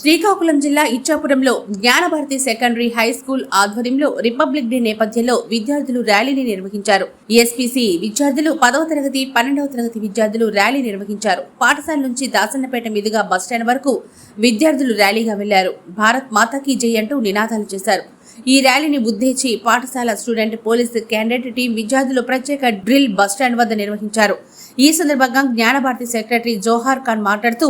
శ్రీకాకుళం జిల్లా ఇచ్చాపురంలో Gnanabharathi secondary high school ఆధ్వర్యంలో republic day నేపథ్యంలో విద్యార్థులు ర్యాలీని నిర్వహించారు. ఎస్పీసీ విద్యార్థులు 10వ తరగతి 12వ తరగతి విద్యార్థులు ర్యాలీ నిర్వహించారు. పాఠశాల నుంచి దాసన్నపేట మీదుగా బస్టాండ్ వరకు విద్యార్థులు ర్యాలీగా వెళ్లారు. భారత్ మాతాకి జై అంటూ నినాదాలు చేశారు. ఈ ర్యాలీని ఉద్దేశించి పాఠశాల స్టూడెంట్ పోలీస్ క్యాండిడేట్ టీం విద్యార్థులు ప్రత్యేక డ్రిల్ బస్టాండ్ వద్ద నిర్వహించారు. ఈ సందర్భంగా జ్ఞానభారతి సెక్రటరీ జోహార్ ఖాన్ మాట్లాడుతూ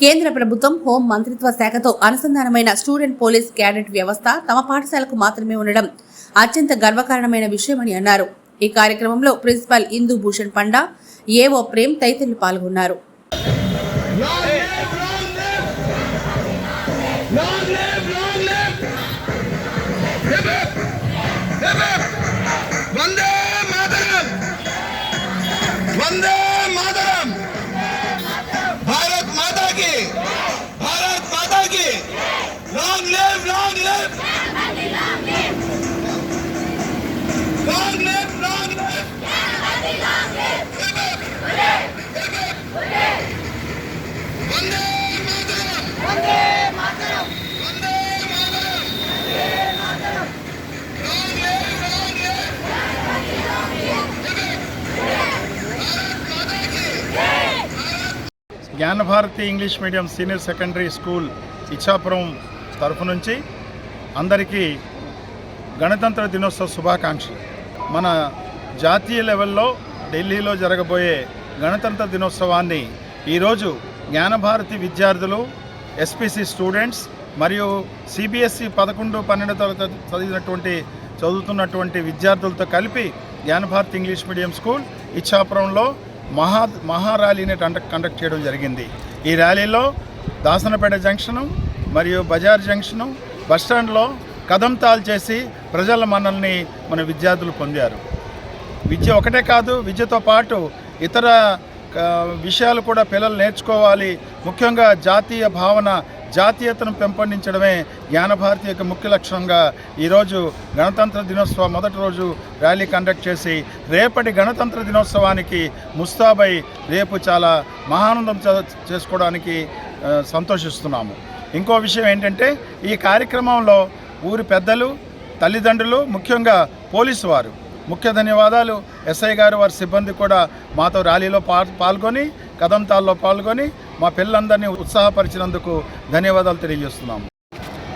కేంద్ర ప్రభుత్వం హోం మంత్రిత్వ శాఖతో అనుసంధానమైన స్టూడెంట్ పోలీస్ క్యాడెట్ వ్యవస్థ తమ పాఠశాలకు మాత్రమే ఉండడం అత్యంత గర్వకారణమైన విషయమని అన్నారు. ఈ కార్యక్రమంలో ప్రిన్సిపల్ ఇందు భూషణ్ పండా, ఏఓ ప్రేమ్ తదితరులు పాల్గొన్నారు. वंदे मातरम, भारत माता की, भारत माता की, long live, long live, long live, long live, Vande Mataram, Vande Mataram, Vande Mataram, long live, long live, జ్ఞానభారతి English medium senior secondary school Ichchapuram తరఫు నుంచి అందరికీ గణతంత్ర దినోత్సవ శుభాకాంక్షలు. మన జాతీయ లెవెల్లో ఢిల్లీలో జరగబోయే గణతంత్ర దినోత్సవాన్ని ఈరోజు జ్ఞానభారతి విద్యార్థులు, ఎస్పీసీ స్టూడెంట్స్ మరియు సిబిఎస్ఈ 11, 12 తరగతి చదువుతున్నటువంటి విద్యార్థులతో కలిపి జ్ఞానభారతి ఇంగ్లీష్ మీడియం స్కూల్ ఇచ్చాపురంలో మహా ర్యాలీని కండక్ట్ చేయడం జరిగింది. ఈ ర్యాలీలో దాసనపేట జంక్షను మరియు బజార్ జంక్షను బస్టాండ్లో కదంతాలు చేసి ప్రజల మన్నల్ని మన విద్యార్థులు పొందారు. విద్య ఒకటే కాదు, విద్యతో పాటు ఇతర విషయాలు కూడా పిల్లలు నేర్చుకోవాలి. ముఖ్యంగా జాతీయ భావన, జాతీయతను పెంపొందించడమే జ్ఞానభారతి యొక్క ముఖ్య లక్ష్యంగా ఈరోజు గణతంత్ర దినోత్సవ మొదటి రోజు ర్యాలీ కండక్ట్ చేసి రేపటి గణతంత్ర దినోత్సవానికి ముస్తాబై రేపు చాలా మహానందం చేసుకోవడానికి సంతోషిస్తున్నాము. ఇంకో విషయం ఏంటంటే ఈ కార్యక్రమంలో ఊరి పెద్దలు, తల్లిదండ్రులు, ముఖ్యంగా పోలీసు వారు ముఖ్య ధన్యవాదాలు. ఎస్ఐ గారు, వారి సిబ్బంది కూడా మాతో ర్యాలీలో పాల్గొని కదంతాల్లో పాల్గొని మా పిల్లలందరినీ ఉత్సాహపరిచినందుకు ధన్యవాదాలు తెలియజేస్తున్నాము.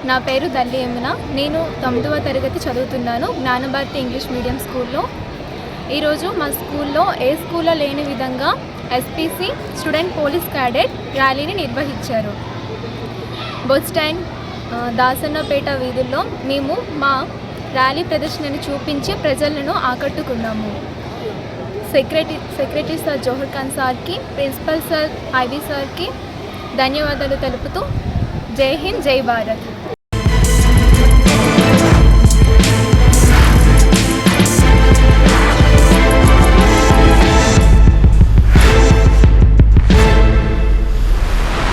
నా పేరు దల్లి యమున. నేను 9వ తరగతి చదువుతున్నాను జ్ఞానభారతి ఇంగ్లీష్ మీడియం స్కూల్లో. ఈరోజు మా స్కూల్లో ఏ స్కూల్లో లేని విధంగా ఎస్పీసీ స్టూడెంట్ పోలీస్ క్యాడెట్ ర్యాలీని నిర్వహించారు. బస్ స్టాండ్, దాసన్నపేట వీధుల్లో మేము మా ర్యాలీ ప్రదర్శనని చూపించి ప్రజలను ఆకట్టుకున్నాము. సెక్రటరీ సార్ జోహర్ ఖాన్ సార్కి, ప్రిన్సిపల్ సార్ ఐవి సార్కి ధన్యవాదాలు తెలుపుతూ జై హింద్, జై భారత్.